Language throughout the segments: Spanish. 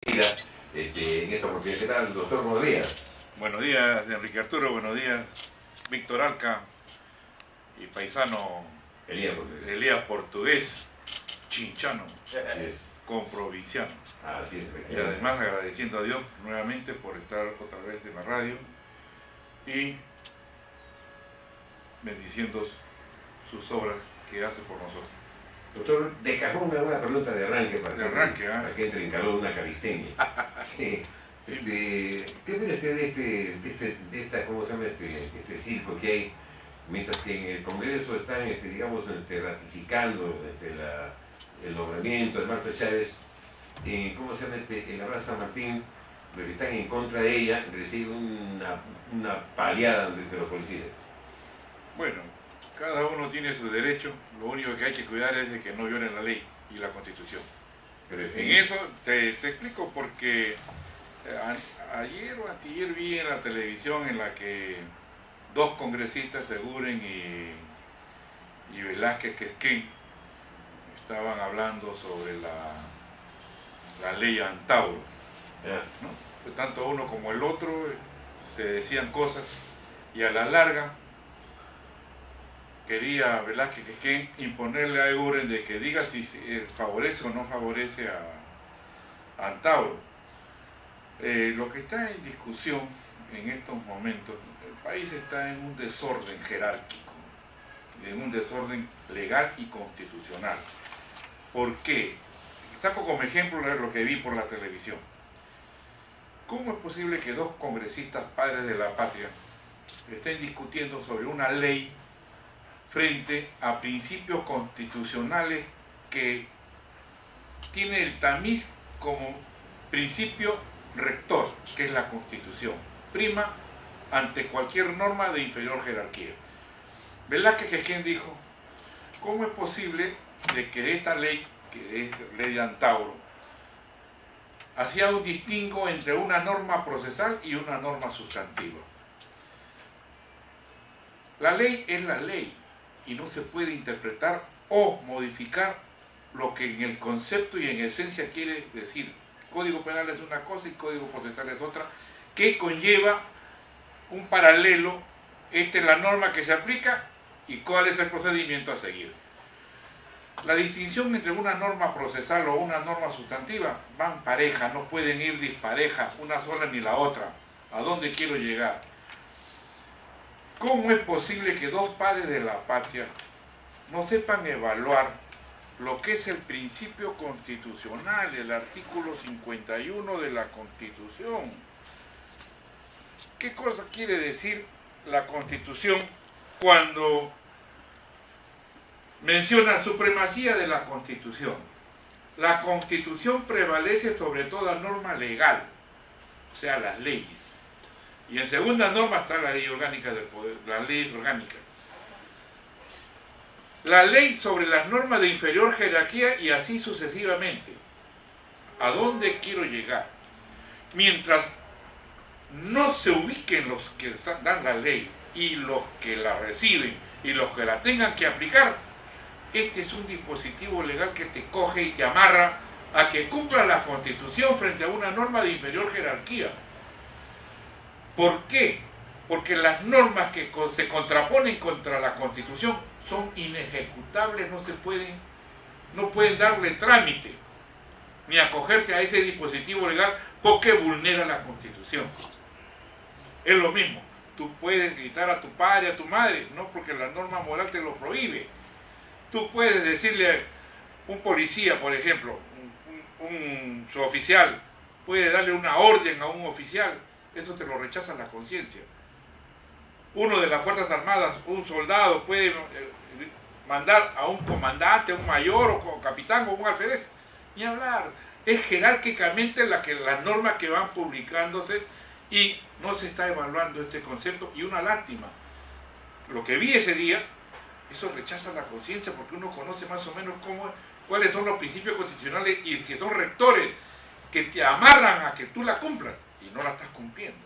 En esta oportunidad. ¿Qué tal, doctor? Buenos días. Buenos días, Enrique Arturo, buenos días, Víctor Alca y paisano Elías Portugués, chinchano, con provinciano. Así es, y además agradeciendo a Dios nuevamente por estar otra vez en la radio y bendiciendo sus obras que hace por nosotros. Doctor, de cajón una pregunta de arranque para que entre en calor una caristeña. Sí. ¿Qué opina usted de esta, cómo se llama, este circo que hay, mientras que en el Congreso están, digamos, ratificando el nombramiento de Marta Chávez, cómo se llama, en la Plaza San Martín, los que están en contra de ella reciben una paliada de los policías? Bueno, cada uno tiene su derecho, lo único que hay que cuidar es de que no violen la ley y la Constitución. Pero en eso te explico porque ayer o anteayer vi en la televisión en la que dos congresistas, Seguren y Velázquez Quesquén, estaban hablando sobre la ley Antauro, ¿no? Pues tanto uno como el otro se decían cosas y a la larga quería Velázquez Quesquén imponerle a Seguren de que diga si favorece o no favorece a Antauro. Lo que está en discusión en estos momentos, el país está en un desorden jerárquico, en un desorden legal y constitucional. ¿Por qué? Saco como ejemplo lo que vi por la televisión. ¿Cómo es posible que dos congresistas padres de la patria estén discutiendo sobre una ley frente a principios constitucionales que tiene el tamiz como principio rector, que es la Constitución, prima ante cualquier norma de inferior jerarquía? Velázquez Quesquén dijo, ¿cómo es posible de que esta ley, que es ley de Antauro, hacía un distingo entre una norma procesal y una norma sustantiva? La ley es la ley y no se puede interpretar o modificar lo que en el concepto y en esencia quiere decir. Código penal es una cosa y código procesal es otra, que conlleva un paralelo entre la norma que se aplica y cuál es el procedimiento a seguir. La distinción entre una norma procesal o una norma sustantiva van pareja, no pueden ir disparejas, una sola ni la otra. ¿A dónde quiero llegar? ¿Cómo es posible que dos padres de la patria no sepan evaluar lo que es el principio constitucional, el artículo 51 de la Constitución? ¿Qué cosa quiere decir la Constitución cuando menciona supremacía de la Constitución? La Constitución prevalece sobre toda norma legal, o sea, las leyes. Y en segunda norma está la ley orgánica del poder, las leyes orgánicas. La ley sobre las normas de inferior jerarquía y así sucesivamente. ¿A dónde quiero llegar? Mientras no se ubiquen los que dan la ley y los que la reciben y los que la tengan que aplicar, este es un dispositivo legal que te coge y te amarra a que cumpla la Constitución frente a una norma de inferior jerarquía. ¿Por qué? Porque las normas que se contraponen contra la Constitución son inejecutables, no pueden darle trámite ni acogerse a ese dispositivo legal porque vulnera la Constitución. Es lo mismo, tú puedes gritar a tu padre, a tu madre, no porque la norma moral te lo prohíbe. Tú puedes decirle, un policía, por ejemplo, un suboficial, puede darle una orden a un oficial, eso te lo rechaza la conciencia. Uno de las Fuerzas Armadas, un soldado, puede mandar a un comandante, a un mayor o capitán o un alférez, ni hablar. Es jerárquicamente las normas que van publicándose y no se está evaluando este concepto, y una lástima. Lo que vi ese día, eso rechaza la conciencia porque uno conoce más o menos cuáles son los principios constitucionales y que son rectores que te amarran a que tú la cumplas y no la estás cumpliendo.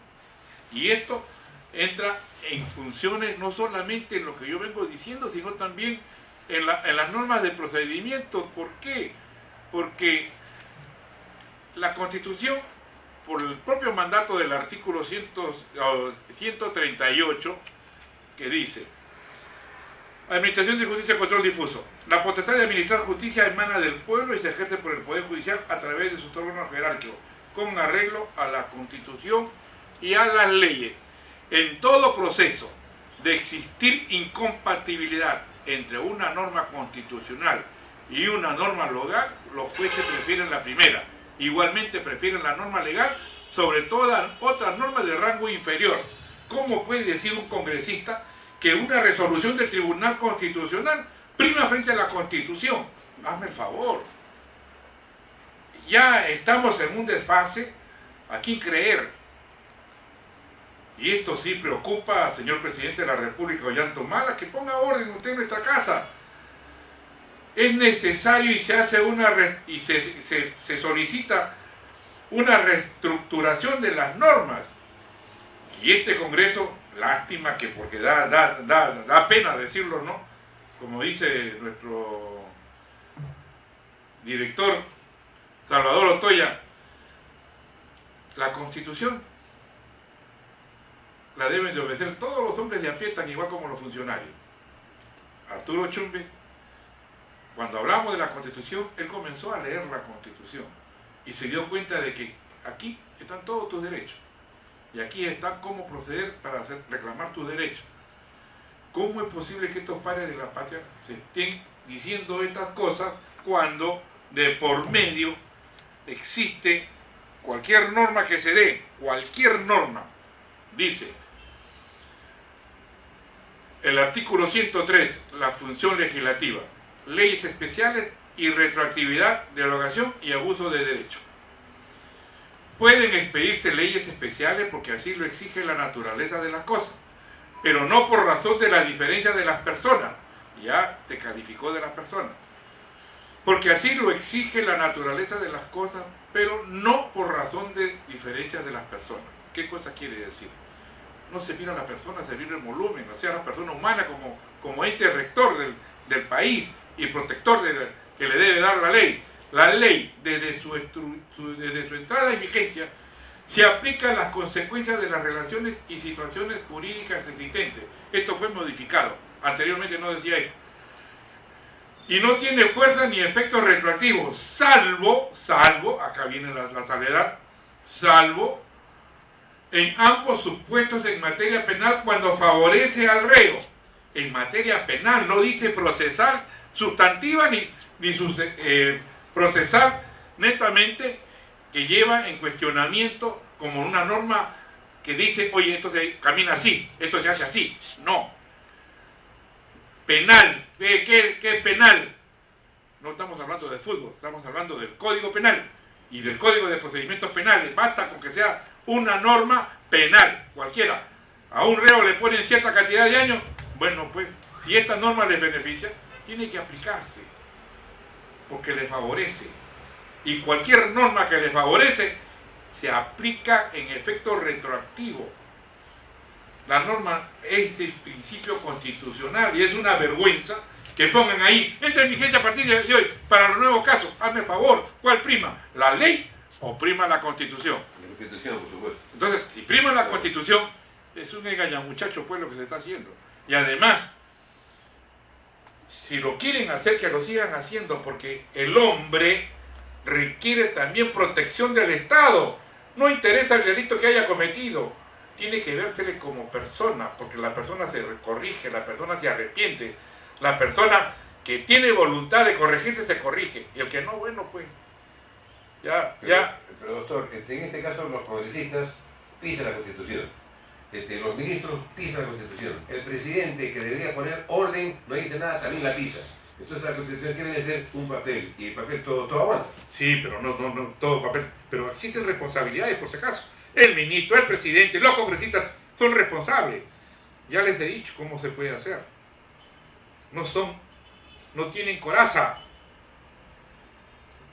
Y esto entra en funciones no solamente en lo que yo vengo diciendo, sino también en las normas de procedimiento. ¿Por qué? Porque la Constitución, por el propio mandato del artículo 138, que dice: Administración de Justicia y Control Difuso. La potestad de administrar justicia emana del pueblo y se ejerce por el Poder Judicial a través de sus órganos jerárquicos, con arreglo a la Constitución y a las leyes. En todo proceso de existir incompatibilidad entre una norma constitucional y una norma legal, los jueces prefieren la primera. Igualmente prefieren la norma legal sobre todas otras normas de rango inferior. ¿Cómo puede decir un congresista que una resolución del Tribunal Constitucional prima frente a la Constitución? Hazme el favor. Ya estamos en un desfase. ¿A quién creer? Y esto sí preocupa al señor presidente de la República, Ollanta, que ponga orden usted en nuestra casa. Es necesario y se hace se solicita una reestructuración de las normas. Y este Congreso, lástima que porque da pena decirlo, ¿no? Como dice nuestro director Salvador Otoya, la Constitución la deben de obedecer todos los hombres de a pie, tan igual como los funcionarios. Arturo Chumbe, cuando hablamos de la Constitución, él comenzó a leer la Constitución y se dio cuenta de que aquí están todos tus derechos y aquí está cómo proceder para reclamar tus derechos. ¿Cómo es posible que estos padres de la patria se estén diciendo estas cosas cuando de por medio existe cualquier norma que se dé, cualquier norma? Dice el artículo 103, la función legislativa, leyes especiales y retroactividad, derogación y abuso de derecho. Pueden expedirse leyes especiales porque así lo exige la naturaleza de las cosas, pero no por razón de la diferencia de las personas. Ya te calificó de las personas. Porque así lo exige la naturaleza de las cosas, pero no por razón de diferencia de las personas. ¿Qué cosa quiere decir? No se mira a la persona, se mira el volumen, o sea, la persona humana como ente rector del país y protector que le debe dar la ley. La ley, desde su entrada en vigencia, se aplica a las consecuencias de las relaciones y situaciones jurídicas existentes. Esto fue modificado. Anteriormente no decía esto. Y no tiene fuerza ni efecto retroactivo, salvo, acá viene la salvedad, salvo en ambos supuestos en materia penal cuando favorece al reo. En materia penal, no dice procesal sustantiva ni procesal netamente, que lleva en cuestionamiento como una norma que dice, oye, esto se camina así, esto se hace así. No. Penal. ¿Qué es penal? No estamos hablando de fútbol, estamos hablando del Código Penal y del Código de Procedimientos Penales. Basta con que sea una norma penal, cualquiera. A un reo le ponen cierta cantidad de años. Bueno, pues, si esta norma les beneficia, tiene que aplicarse, porque le favorece. Y cualquier norma que le favorece, se aplica en efecto retroactivo. La norma es de principio constitucional y es una vergüenza que pongan ahí, entra en vigencia a partir de hoy, para los nuevos casos. Hazme favor, ¿cuál prima? ¿La ley o prima la Constitución? La Constitución, por supuesto. Entonces, si prima la Constitución, es un engañamuchacho, pues, lo que se está haciendo. Y además, si lo quieren hacer, que lo sigan haciendo, porque el hombre requiere también protección del Estado. No interesa el delito que haya cometido, tiene que vérsele como persona, porque la persona se corrige, la persona se arrepiente, la persona que tiene voluntad de corregirse se corrige, y el que no, bueno, pues, Pero doctor, en este caso los congresistas pisan la Constitución, los ministros pisan la Constitución, el presidente que debería poner orden no dice nada, también la pisa. Entonces la Constitución tiene que ser un papel, y el papel todo aguanta. Sí, pero no todo papel, pero existen responsabilidades por si acaso. El ministro, el presidente, los congresistas son responsables. Ya les he dicho cómo se puede hacer. No tienen coraza.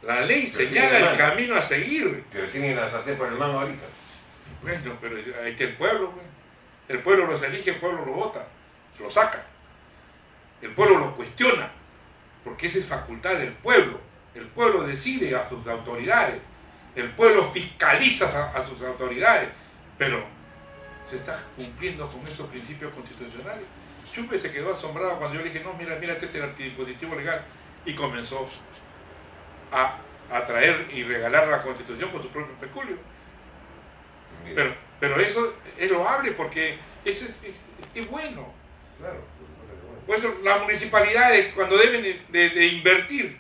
La ley señala el camino a seguir. Pero tienen la sartén por el mango ahorita. Bueno, pero ahí está el pueblo. Pues. El pueblo los elige, el pueblo lo vota, lo saca. El pueblo lo cuestiona, porque esa es facultad del pueblo. El pueblo decide a sus autoridades. El pueblo fiscaliza a sus autoridades, pero ¿se está cumpliendo con esos principios constitucionales? Chupe se quedó asombrado cuando yo le dije, no, mira, este es el dispositivo legal, y comenzó a traer y regalar la Constitución con su propio peculio. Pero eso es loable porque es bueno. Claro. Por eso las municipalidades, cuando deben de invertir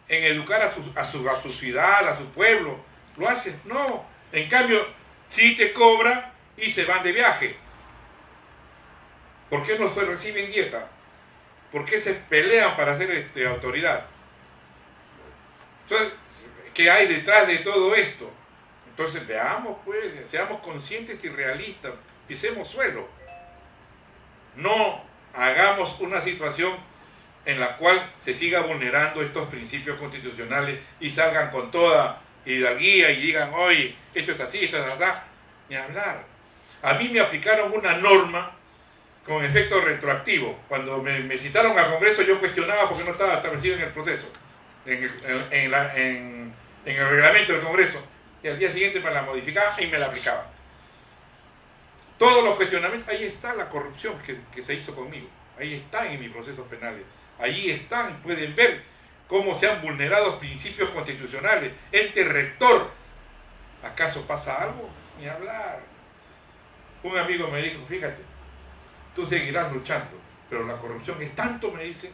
en educar a su ciudad, a su pueblo, lo hacen. No, en cambio, sí te cobran y se van de viaje. ¿Por qué no se reciben dieta? ¿Por qué se pelean para ser autoridad? Entonces, ¿qué hay detrás de todo esto? Entonces veamos, pues, seamos conscientes y realistas, pisemos suelo. No hagamos una situación en la cual se siga vulnerando estos principios constitucionales y salgan con toda hidalguía y digan, oye, esto es así, esto es así, ni hablar. A mí me aplicaron una norma con efecto retroactivo. Cuando me citaron al Congreso yo cuestionaba porque no estaba establecido en el proceso, en el reglamento del Congreso, y al día siguiente me la modificaba y me la aplicaba. Todos los cuestionamientos, ahí está la corrupción que se hizo conmigo, ahí están en mis procesos penales, ahí están, pueden ver cómo se han vulnerado principios constitucionales, ente rector. ¿Acaso pasa algo? Ni hablar. Un amigo me dijo, fíjate, tú seguirás luchando, pero la corrupción es tanto, me dice,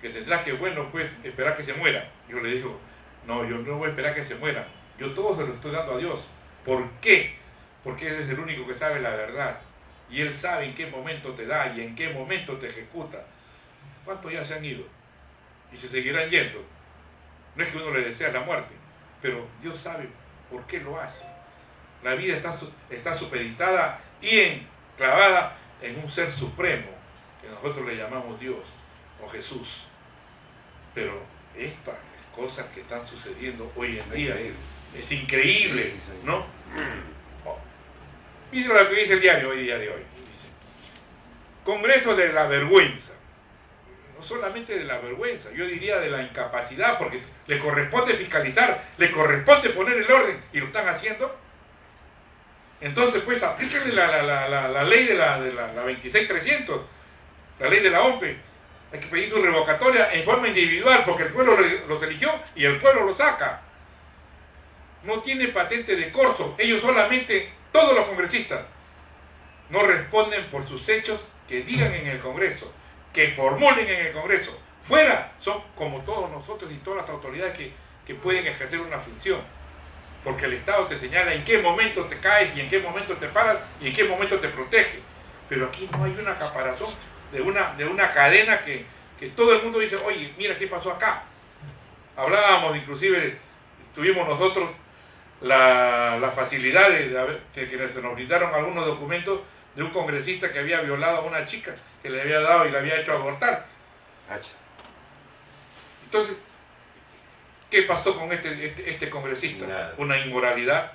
que tendrás que, bueno, pues, esperar que se muera. Yo le digo, no, yo no voy a esperar que se muera, yo todo se lo estoy dando a Dios. ¿Por qué? Porque Él es el único que sabe la verdad, y Él sabe en qué momento te da y en qué momento te ejecuta. ¿Cuántos ya se han ido? Y se seguirán yendo. No es que uno le desea la muerte, pero Dios sabe por qué lo hace. La vida está supeditada y clavada en un ser supremo, que nosotros le llamamos Dios o Jesús. Pero estas cosas que están sucediendo hoy en día es increíble, ¿no? Mira lo que dice el diario hoy día de hoy. Dice, Congreso de la vergüenza. No solamente de la vergüenza, yo diría de la incapacidad, porque le corresponde fiscalizar, le corresponde poner el orden, y lo están haciendo. Entonces, pues, aplíquenle la ley de la 26300, la ley de la OMPE. Hay que pedir su revocatoria en forma individual, porque el pueblo los eligió y el pueblo los saca. No tiene patente de corso. Ellos solamente, todos los congresistas, no responden por sus hechos que digan en el Congreso, que formulen en el Congreso. Fuera, son como todos nosotros y todas las autoridades que pueden ejercer una función. Porque el Estado te señala en qué momento te caes y en qué momento te paras y en qué momento te protege. Pero aquí no hay una caparazón de una cadena que todo el mundo dice, oye, mira qué pasó acá. Hablábamos, inclusive, tuvimos nosotros la facilidad de que se nos brindaron algunos documentos de un congresista que había violado a una chica, que le había dado y le había hecho abortar. Entonces, ¿qué pasó con este congresista? Nada. Una inmoralidad,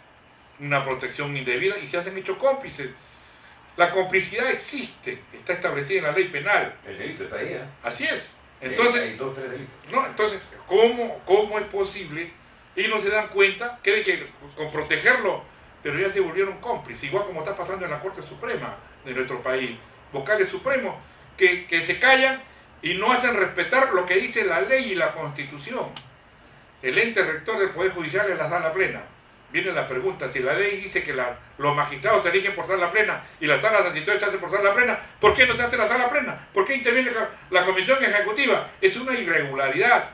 una protección indebida, y se hacen hechos cómplices. La complicidad existe, está establecida en la ley penal. El delito está ahí, ¿eh? Así es. Entonces, hay 2 o 3 delitos. No, entonces, ¿cómo es posible? Ellos no se dan cuenta, creen que con protegerlo, pero ya se volvieron cómplices, igual como está pasando en la Corte Suprema de nuestro país. Vocales supremos que se callan y no hacen respetar lo que dice la ley y la Constitución. El ente rector del Poder Judicial es la sala plena. Viene la pregunta, si la ley dice que los magistrados se eligen por sala plena y las salas transitorias se hacen por sala plena, ¿por qué no se hace la sala plena? ¿Por qué interviene la Comisión Ejecutiva? Es una irregularidad,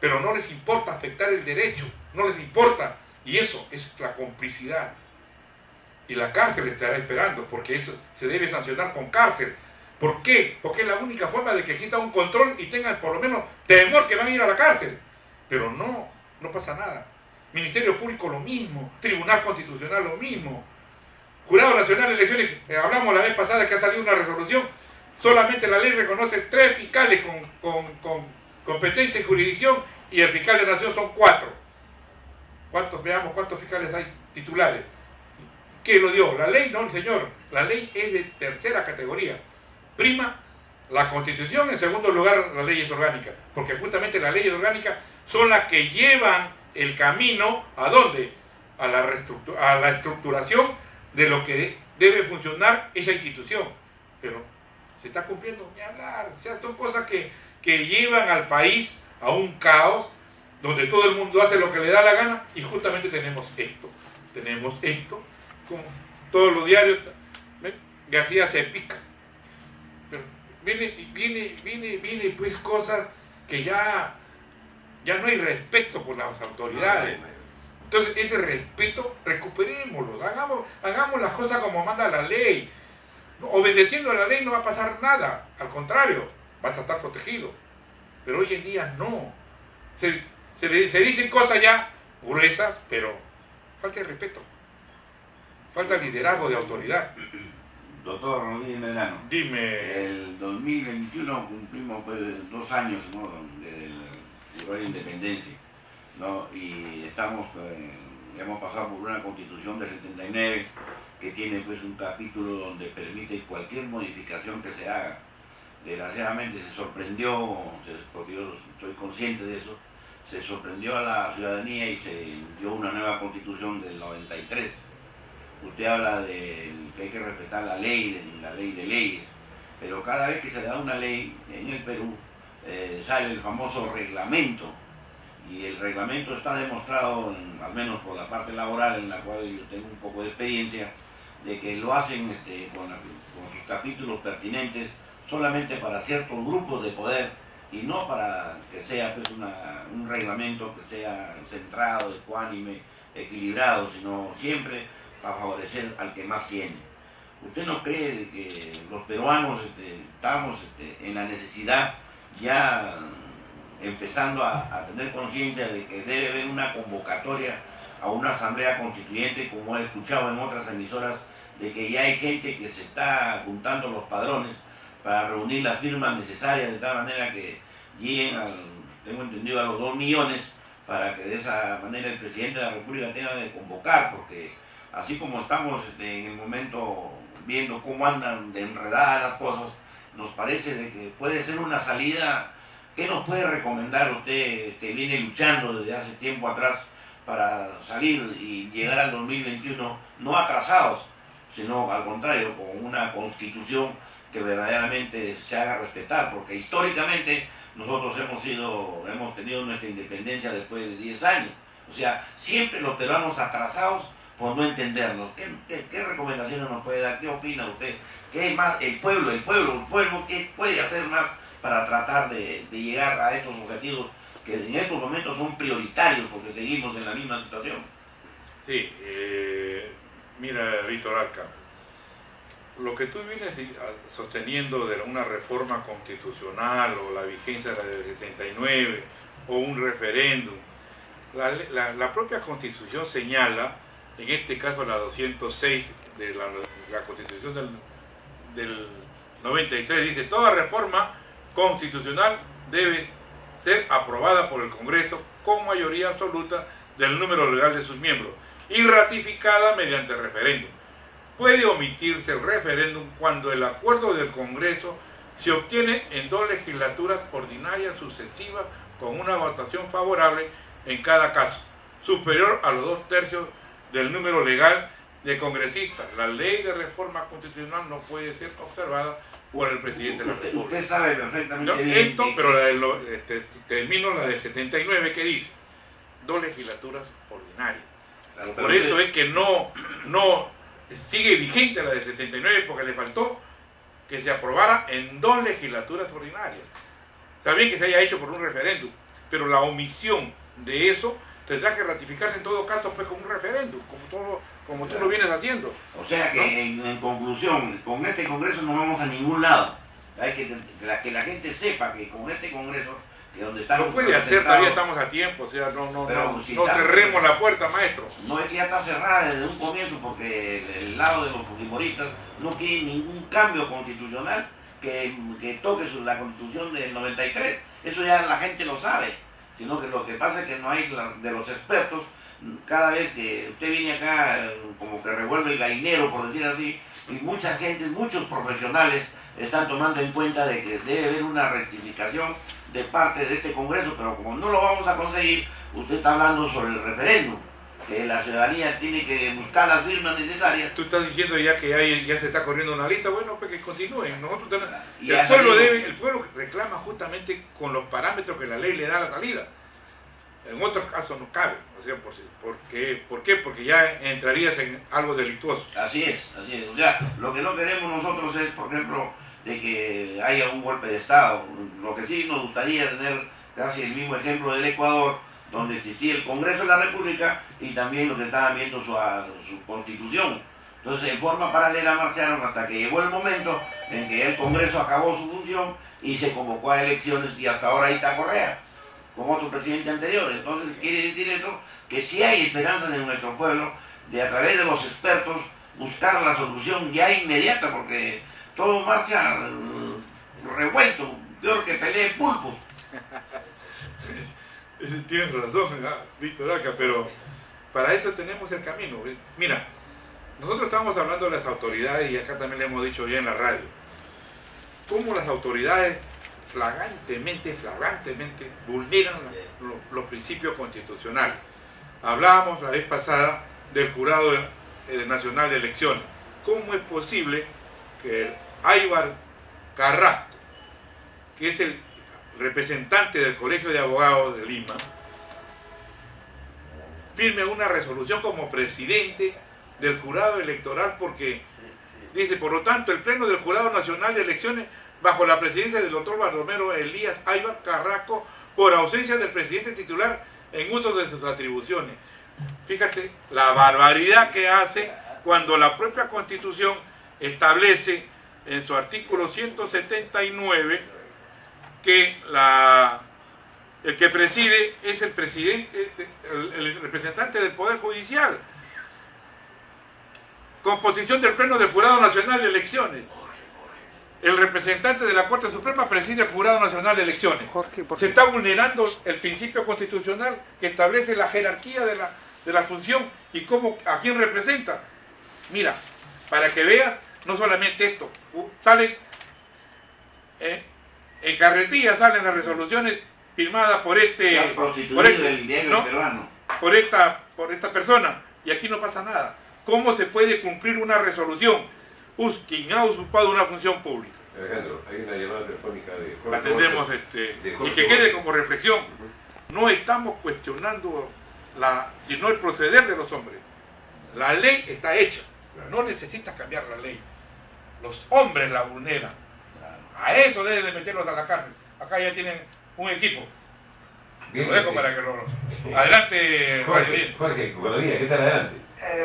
pero no les importa afectar el derecho, no les importa, y eso es la complicidad. Y la cárcel estará esperando, porque eso se debe sancionar con cárcel. ¿Por qué? Porque es la única forma de que exista un control y tengan por lo menos temor que van a ir a la cárcel. Pero no pasa nada. Ministerio Público lo mismo, Tribunal Constitucional lo mismo, Jurado Nacional de Elecciones, hablamos la vez pasada que ha salido una resolución, solamente la ley reconoce 3 fiscales con competencia y jurisdicción, y el fiscal de Nación son 4. Veamos cuántos fiscales hay titulares. ¿Qué lo dio? ¿La ley? No, señor, la ley es de tercera categoría. Prima la Constitución, en segundo lugar las leyes orgánicas, porque justamente las leyes orgánicas son las que llevan el camino, ¿a dónde? A la estructuración de lo que debe funcionar esa institución. Pero se está cumpliendo, ni hablar. O sea, son cosas que llevan al país a un caos donde todo el mundo hace lo que le da la gana, y justamente tenemos esto, como todos los diarios. García se pica, pero viene pues cosas que ya no hay respeto por las autoridades. Entonces ese respeto recuperémoslo, hagamos las cosas como manda la ley. Obedeciendo a la ley no va a pasar nada, al contrario, vas a estar protegido. Pero hoy en día no. Se dicen cosas ya gruesas, pero falta el respeto, falta el liderazgo de autoridad. Doctor Rodríguez Medrano, dime. El 2021 cumplimos pues 2 años, ¿no?, de la independencia, ¿no? Y hemos pasado por una constitución del 79 que tiene pues un capítulo donde permite cualquier modificación que se haga. Desgraciadamente se sorprendió, porque yo soy consciente de eso, se sorprendió a la ciudadanía y se dio una nueva constitución del 93. Usted habla de que hay que respetar la ley de leyes, pero cada vez que se da una ley en el Perú sale el famoso reglamento, y el reglamento está demostrado, al menos por la parte laboral en la cual yo tengo un poco de experiencia, de que lo hacen con sus capítulos pertinentes solamente para ciertos grupos de poder, y no para que sea pues, un reglamento que sea centrado, ecuánime, equilibrado, sino siempre para favorecer al que más tiene. ¿Usted no cree que los peruanos estamos en la necesidad, ya empezando a tener conciencia de que debe haber una convocatoria a una asamblea constituyente, como he escuchado en otras emisoras, de que ya hay gente que se está juntando los padrones para reunir las firmas necesarias de tal manera que lleguen tengo entendido, a los 2 millones, para que de esa manera el presidente de la República tenga de convocar, porque así como estamos en el momento viendo cómo andan de enredadas las cosas, nos parece de que puede ser una salida. ¿Qué nos puede recomendar usted, que viene luchando desde hace tiempo atrás para salir y llegar al 2021 no atrasados, sino al contrario, con una constitución que verdaderamente se haga respetar? Porque históricamente nosotros hemos tenido nuestra independencia después de 10 años. O sea, siempre los peruanos atrasados por no entendernos. ¿Qué recomendaciones nos puede dar? ¿Qué opina usted? ¿Qué es más el pueblo, qué puede hacer más para tratar de llegar a estos objetivos que en estos momentos son prioritarios, porque seguimos en la misma situación? Sí, mira, Víctor Alca, lo que tú vienes sosteniendo de una reforma constitucional o la vigencia de la del 79 o un referéndum, la propia Constitución señala, en este caso la 206 de la Constitución del 93, dice: toda reforma constitucional debe ser aprobada por el Congreso con mayoría absoluta del número legal de sus miembros y ratificada mediante referéndum. Puede omitirse el referéndum cuando el acuerdo del Congreso se obtiene en 2 legislaturas ordinarias sucesivas con una votación favorable en cada caso, superior a los 2/3 del número legal de congresistas. La ley de reforma constitucional no puede ser observada por el presidente de la República. Usted sabe perfectamente bien. Esto, pero termino la del 79, que dice 2 legislaturas ordinarias. Claro, por eso es que no sigue vigente la del 79, porque le faltó que se aprobara en 2 legislaturas ordinarias. Está bien que se haya hecho por un referéndum, pero la omisión de eso tendrá que ratificarse en todo caso pues con un referéndum, como tú lo vienes haciendo. O sea que, ¿no? En conclusión, con este Congreso no vamos a ningún lado. Hay que la gente sepa que con este Congreso, que donde estamos... Lo puede hacer, todavía estamos a tiempo, o sea, no cerremos la puerta, maestro. No, es que ya está cerrada desde un comienzo, porque el lado de los fujimoristas no quiere ningún cambio constitucional que toque la Constitución del 93. Eso ya la gente lo sabe, sino que lo que pasa es que no hay de los expertos. Cada vez que usted viene acá, como que revuelve el gallinero, por decir así, y mucha gente, muchos profesionales están tomando en cuenta de que debe haber una rectificación de parte de este Congreso, pero como no lo vamos a conseguir, usted está hablando sobre el referéndum, que la ciudadanía tiene que buscar las firmas necesarias. Tú estás diciendo ya que ya se está corriendo una lista, bueno, pues que continúen. Nosotros tenemos, Y el pueblo reclama justamente con los parámetros que la ley le da la salida. En otros casos no cabe, o sea, ¿por qué? Porque ya entrarías en algo delictuoso. Así es. O sea, lo que no queremos nosotros es, por ejemplo, de que haya un golpe de Estado. Lo que sí nos gustaría tener casi el mismo ejemplo del Ecuador, donde existía el Congreso de la República y también los que estaban viendo su constitución. Entonces, en forma paralela marcharon hasta que llegó el momento en que el Congreso acabó su función y se convocó a elecciones, y hasta ahora ahí está Correa, con otro presidente anterior. Entonces, quiere decir eso, que sí hay esperanzas en nuestro pueblo de, a través de los expertos, buscar la solución ya inmediata, porque todo marcha revuelto, peor que pelea de pulpo. Tienes razón, Víctor Aca, pero para eso tenemos el camino. Mira, nosotros estamos hablando de las autoridades y acá también le hemos dicho ya en la radio, cómo las autoridades flagrantemente vulneran los principios constitucionales. Hablábamos la vez pasada del Jurado Nacional de Elecciones. ¿Cómo es posible que Aybar Carrasco, que es el representante del Colegio de Abogados de Lima, firme una resolución como presidente del jurado electoral? Porque dice, por lo tanto, el Pleno del Jurado Nacional de Elecciones, bajo la presidencia del doctor Baldomero Elías Aybar Carrasco, por ausencia del presidente titular en uso de sus atribuciones. Fíjate la barbaridad que hace cuando la propia Constitución establece en su artículo 179 que el que preside es el presidente, el representante del Poder Judicial. Composición del Pleno del Jurado Nacional de Elecciones. El representante de la Corte Suprema preside el Jurado Nacional de Elecciones. Se está vulnerando el principio constitucional que establece la jerarquía de la función y a quién representa. Mira, para que veas, no solamente esto, salen en carretilla, salen las resoluciones firmadas por por esta persona, y aquí no pasa nada. ¿Cómo se puede cumplir una resolución? Quien ha usurpado una función pública. Alejandro, hay una llamada telefónica de Jorge. Atendemos y que quede como reflexión. No estamos cuestionando sino el proceder de los hombres. La ley está hecha. No necesitas cambiar la ley. Los hombres la vulneran. A eso deben de meterlos a la cárcel. Acá ya tienen un equipo. Bien, lo dejo para que lo... Adelante, Jorge, buenos días, ¿qué tal? Adelante.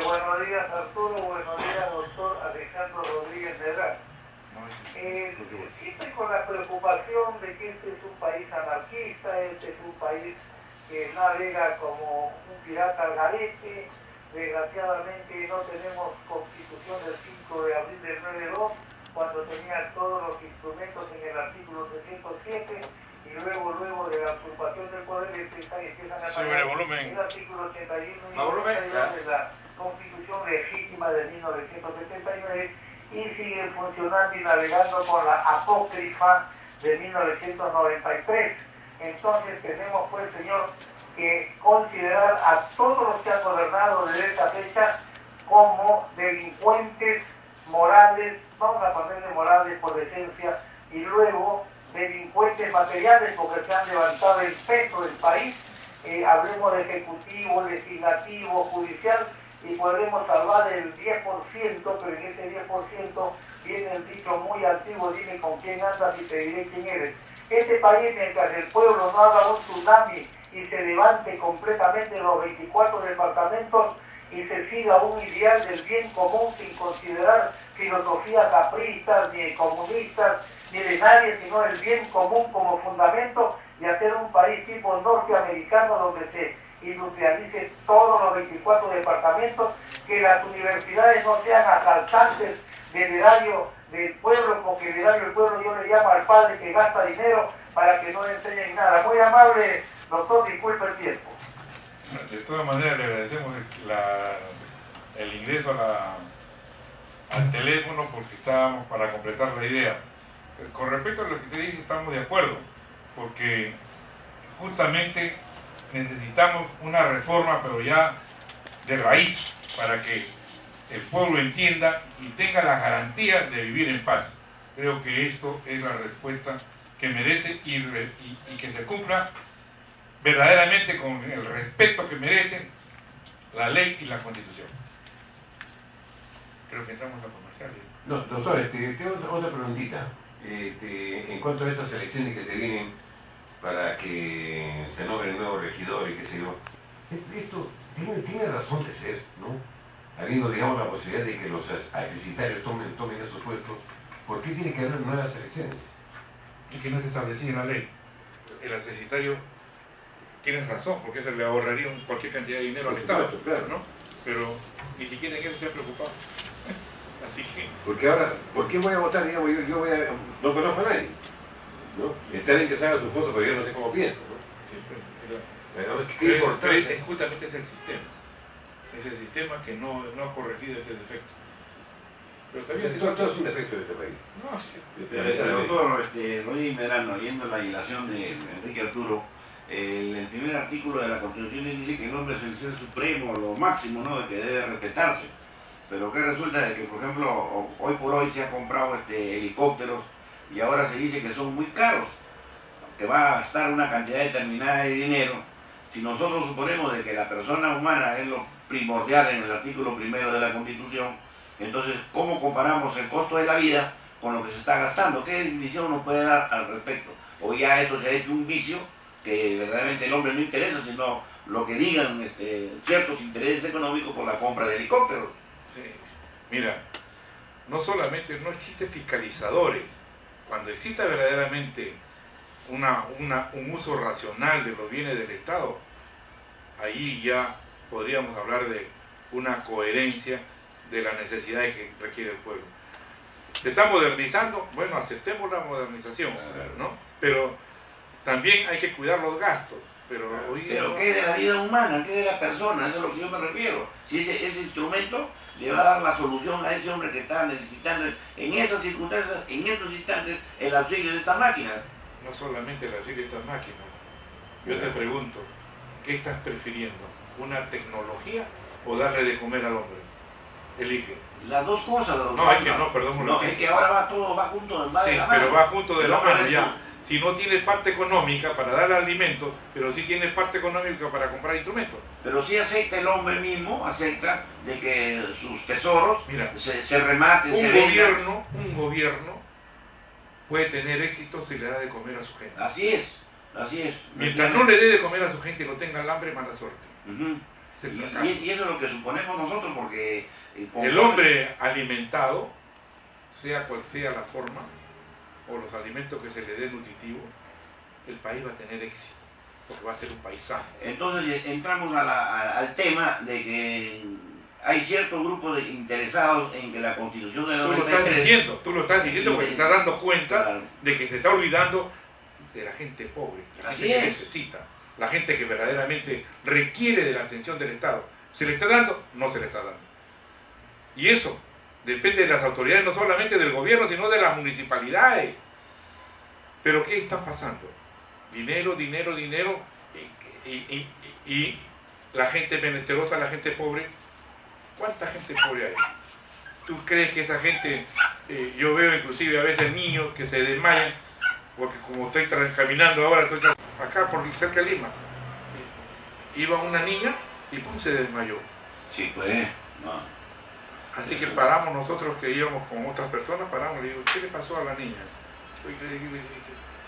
Buenos días, Arturo. Buenos días, doctor Alejandro Rodríguez Medrán. Siempre con la preocupación de que este es un país anarquista, este es un país que navega como un pirata al garete. Desgraciadamente no tenemos constitución del 5 de abril del 92, cuando tenía todos los instrumentos en el artículo 307, y luego de la usurpación del poder empiezan a cambiar el artículo 81 y 82 de la constitución legítima de 1979, y siguen funcionando y navegando con la apócrifa de 1993. Entonces tenemos, pues, señor, que considerar a todos los que han gobernado desde esta fecha como delincuentes morales, vamos a ponerle morales por decencia, y luego delincuentes materiales porque se han levantado el peso del país. Hablemos de ejecutivo, legislativo, judicial, y podremos salvar el 10%, pero en ese 10% viene el dicho muy antiguo: dime con quién andas y te diré quién eres. Este país, mientras el pueblo no haga un tsunami y se levante completamente los 24 departamentos y se siga un ideal del bien común sin considerar filosofías capristas, ni comunistas, ni de nadie, sino el bien común como fundamento, y hacer un país tipo norteamericano donde se industrialice todos los 24 departamentos, que las universidades no sean asaltantes del erario del pueblo, porque el erario del pueblo yo le llamo al padre que gasta dinero para que no le enseñen nada. Muy amable, doctor, disculpe el tiempo. De todas maneras le agradecemos el ingreso al teléfono, porque estábamos para completar la idea. Con respecto a lo que usted dice, estamos de acuerdo. porque justamente necesitamos una reforma, pero ya de raíz, para que el pueblo entienda y tenga la garantía de vivir en paz. Creo que esto es la respuesta que merece y que se cumpla verdaderamente con el respeto que merece la ley y la Constitución. Creo que entramos a la comercial. No, doctor, tengo otra preguntita. En cuanto a estas elecciones que se vienen para que se nombren nuevos regidores, qué sé yo, esto tiene razón de ser, ¿no? Habiendo, digamos, la posibilidad de que los accesitarios tomen esos puestos, ¿por qué tiene que haber nuevas elecciones? Es que no es establecido en la ley. El accesitario, tienes razón, porque se le ahorraría cualquier cantidad de dinero al Estado, claro, ¿no? Pero ni siquiera en eso se ha preocupado. Así que... Porque ahora, ¿por qué voy a votar? Digamos, yo no conozco a nadie, ¿no? Está bien que se haga su foto, pero yo no sé cómo piensa, ¿no? Sí, ¿Qué importancia? Justamente es el sistema. Es el sistema que no ha corregido este defecto. Pero todavía todo es un defecto de este país. No, sí. El doctor Rodríguez Medrano, leyendo la ilación de Enrique Arturo, el primer artículo de la Constitución dice que el hombre es el ser supremo, lo máximo, ¿no?, de que debe respetarse. Pero que resulta de que, por ejemplo, hoy por hoy se han comprado helicópteros y ahora se dice que son muy caros, que va a gastar una cantidad determinada de dinero. Si nosotros suponemos de que la persona humana es lo primordial en el artículo primero de la Constitución, entonces, ¿cómo comparamos el costo de la vida con lo que se está gastando? ¿Qué definición nos puede dar al respecto? O ya esto se ha hecho un vicio que verdaderamente el hombre no interesa, sino lo que digan ciertos intereses económicos por la compra de helicópteros. Sí. Mira, no solamente no existen fiscalizadores, cuando exista verdaderamente un uso racional de los bienes del Estado, ahí ya podríamos hablar de una coherencia de las necesidades que requiere el pueblo. ¿Se está modernizando? Bueno, aceptemos la modernización, ¿no? Pero también hay que cuidar los gastos. Pero ¿qué de la vida humana? ¿Qué de la persona? Eso es a lo que yo me refiero. Si ese instrumento le va a dar la solución a ese hombre que está necesitando en esas circunstancias, en estos instantes, el auxilio de esta máquina. No solamente el auxilio de estas máquinas. Yo te pregunto, ¿qué estás prefiriendo? ¿Una tecnología o darle de comer al hombre? Elige. Las dos cosas. No, es que no, perdón. No, es que ahora todo va junto de la mano. Sí, pero va junto de la mano ya. Si no tienes parte económica para dar alimento, pero sí tienes parte económica para comprar instrumentos. Pero sí acepta el hombre mismo, acepta de que sus tesoros, mira, se rematen, un gobierno puede tener éxito si le da de comer a su gente. Así es, así es. Mientras no le dé de comer a su gente y no tenga el hambre, mala suerte. Y eso es lo que suponemos nosotros, porque... el hombre alimentado, sea cual sea la forma, o los alimentos que se le den nutritivos, el país va a tener éxito, porque va a ser un país sano. Entonces entramos al tema de que hay cierto grupo de interesados en que la Constitución de la 93... Tú lo estás diciendo porque te estás dando cuenta de que se está olvidando de la gente pobre, la gente que necesita, la gente que verdaderamente requiere de la atención del Estado. ¿Se le está dando? No se le está dando. Y eso depende de las autoridades, no solamente del gobierno, sino de las municipalidades. Pero ¿qué está pasando? Dinero, dinero, dinero, y la gente menesterosa, la gente pobre. ¿Cuánta gente pobre hay? ¿Tú crees que esa gente, yo veo inclusive a veces niños que se desmayan, porque como estoy caminando ahora, estoy acá por cerca de Lima, iba una niña y pum, se desmayó. Sí, pues, no. Así que paramos nosotros que íbamos con otras personas, paramos y le digo, ¿qué le pasó a la niña?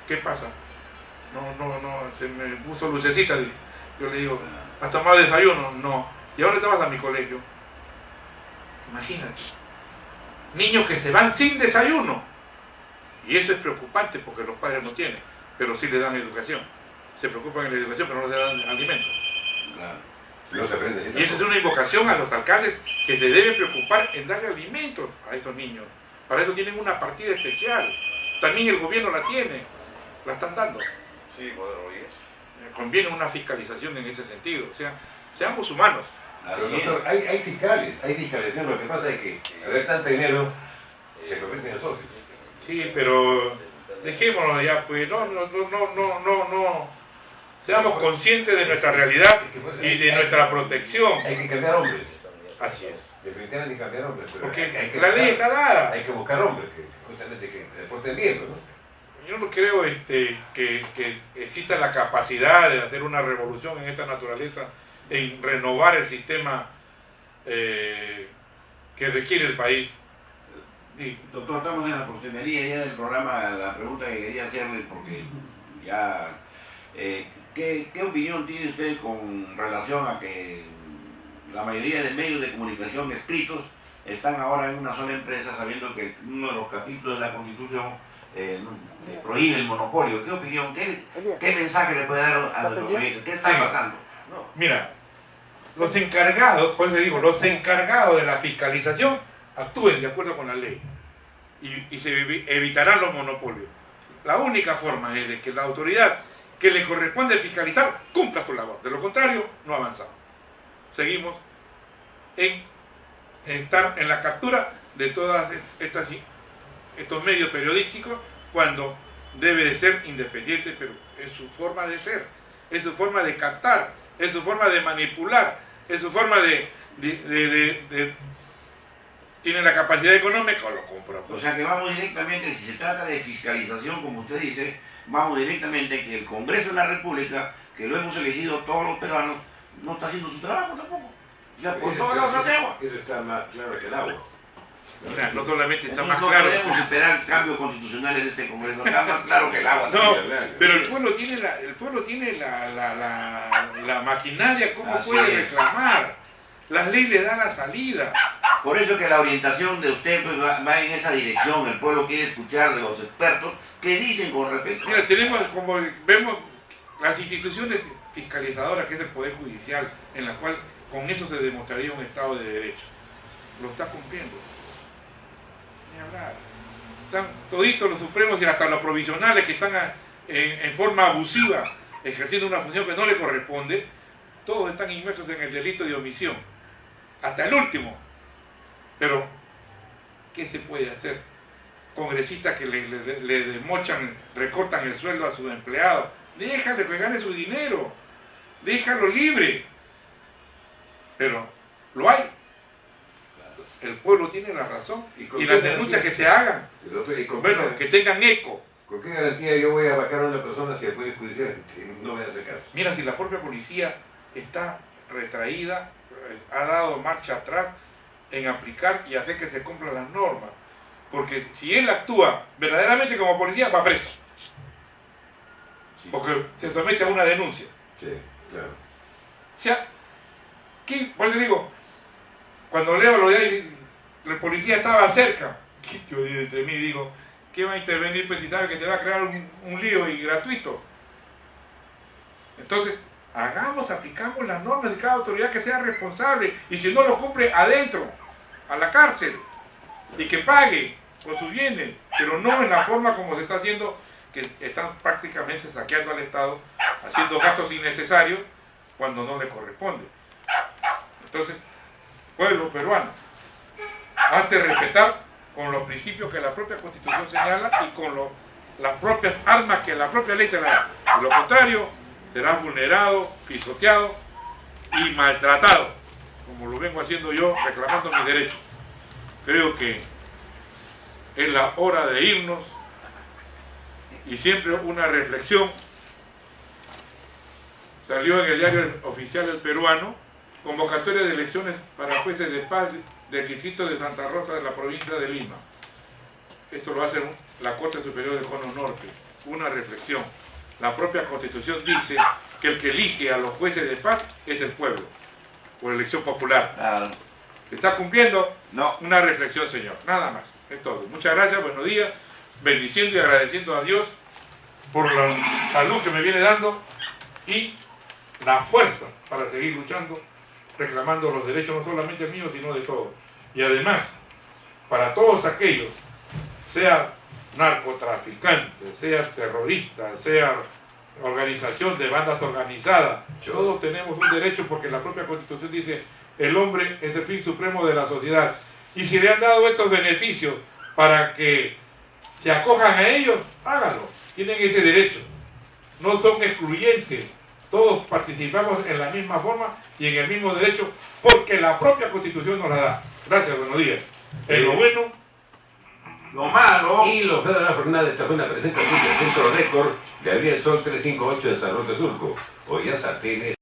¿Qué pasa? No, se me puso lucecita. Yo le digo, ¿has tomado desayuno? No. ¿Y ahora te vas a mi colegio? Imagínate. Niños que se van sin desayuno. Y eso es preocupante porque los padres no tienen, pero sí le dan educación. Se preocupan en la educación, pero no les dan alimentos. Claro. No se aprende, y esa es una invocación a los alcaldes que se deben preocupar en darle alimentos a esos niños. Para eso tienen una partida especial. También el gobierno la tiene. La están dando. Sí, bueno, oye. Conviene una fiscalización en ese sentido. O sea, seamos humanos. Pero, doctor, hay fiscales, hay fiscalización. Lo que pasa es que al haber tanto dinero se convierten en socios. Sí, pero dejémonos ya, pues, no. Seamos conscientes de nuestra realidad y de nuestra protección. Hay que cambiar hombres. Así es. Definitivamente hay que cambiar hombres. Porque la ley está dada. Hay que buscar hombres que justamente que se porten bien, ¿no? Yo no creo que exista la capacidad de hacer una revolución en esta naturaleza, en renovar el sistema que requiere el país. Sí, doctor, estamos en la postrimería ya del programa. La pregunta que quería hacerle, porque ya... ¿qué opinión tiene usted con relación a que la mayoría de medios de comunicación escritos están ahora en una sola empresa, sabiendo que uno de los capítulos de la Constitución prohíbe el monopolio? ¿Qué opinión, qué mensaje le puede dar a los proyectos? ¿Qué está pasando? Mira, los encargados, por eso digo, los encargados de la fiscalización actúen de acuerdo con la ley y se evitarán los monopolios. La única forma es de que la autoridad que le corresponde fiscalizar cumpla su labor. De lo contrario, no avanzamos. Seguimos en estar en la captura de todos estos medios periodísticos, cuando debe de ser independiente, pero es su forma de ser, es su forma de captar, es su forma de manipular, es su forma tiene la capacidad económica o lo compra. O sea que vamos directamente, si se trata de fiscalización, como usted dice, vamos directamente que el Congreso de la República, que lo hemos elegido todos los peruanos, no está haciendo su trabajo tampoco. O sea, por todos lados hacemos. Eso está más claro que el agua. Mira, no solamente está Entonces, más claro. No podemos esperar cambios constitucionales de este Congreso, está más claro que el agua. No, pero el pueblo tiene la maquinaria, ¿cómo Así puede es. reclamar? Las leyes le dan la salida. Por eso que la orientación de usted pues, va en esa dirección. El pueblo quiere escuchar de los expertos qué dicen con respecto. Mira, tenemos, como vemos, las instituciones fiscalizadoras, que es el Poder Judicial, en la cual con eso se demostraría un Estado de Derecho. Lo está cumpliendo. Ni hablar. Están toditos los supremos y hasta los provisionales que están en forma abusiva ejerciendo una función que no le corresponde. Todos están inmersos en el delito de omisión. Hasta el último. Pero, ¿qué se puede hacer? Congresistas que le desmochan, recortan el sueldo a sus empleados. Déjale que gane su dinero. Déjalo libre. Pero, lo hay. El pueblo tiene la razón. Y las denuncias que se hagan, bueno, que tengan eco. ¿Con qué garantía yo voy a vacar a una persona si el Poder Judicial no me hace caso? Mira, si la propia policía está retraída, ha dado marcha atrás en aplicar y hacer que se cumplan las normas. Porque si él actúa verdaderamente como policía, va preso. Porque se somete a una denuncia. Sí, claro. O sea, por eso digo, cuando leo lo de ahí, la policía estaba cerca, yo entre mí digo, ¿qué va a intervenir pues si sabe que se va a crear un lío y gratuito? Entonces, aplicamos las normas de cada autoridad que sea responsable, y si no lo cumple, adentro, a la cárcel, y que pague por sus bienes, pero no en la forma como se está haciendo, que están prácticamente saqueando al Estado, haciendo gastos innecesarios cuando no le corresponde. Entonces, pueblo peruano, hazte respetar con los principios que la propia Constitución señala y con las propias armas que la propia ley te da. De lo contrario, serás vulnerado, pisoteado y maltratado, como lo vengo haciendo yo, reclamando mis derechos. Creo que es la hora de irnos, y siempre una reflexión. Salió en el diario oficial El Peruano, convocatoria de elecciones para jueces de paz del distrito de Santa Rosa de la provincia de Lima. Esto lo hace la Corte Superior del Cono Norte. Una reflexión. La propia Constitución dice que el que elige a los jueces de paz es el pueblo, por elección popular. Claro. ¿Se está cumpliendo? No. Una reflexión, señor. Nada más. Es todo. Muchas gracias, buenos días. Bendiciendo y agradeciendo a Dios por la salud que me viene dando y la fuerza para seguir luchando, reclamando los derechos no solamente míos, sino de todos. Y además, para todos aquellos, sea narcotraficante, sea terrorista, sea organización de bandas organizadas, todos tenemos un derecho, porque la propia Constitución dice el hombre es el fin supremo de la sociedad. Y si le han dado estos beneficios para que se acojan a ellos, háganlo, tienen ese derecho, no son excluyentes, todos participamos en la misma forma y en el mismo derecho, porque la propia Constitución nos la da. Gracias, buenos días. En lo bueno, lo malo. Y lo feo de la jornada, esta fue una presentación del Centro Récord de Gabriel Sol 358 en San Roque Surco. Hoy ya sartenes.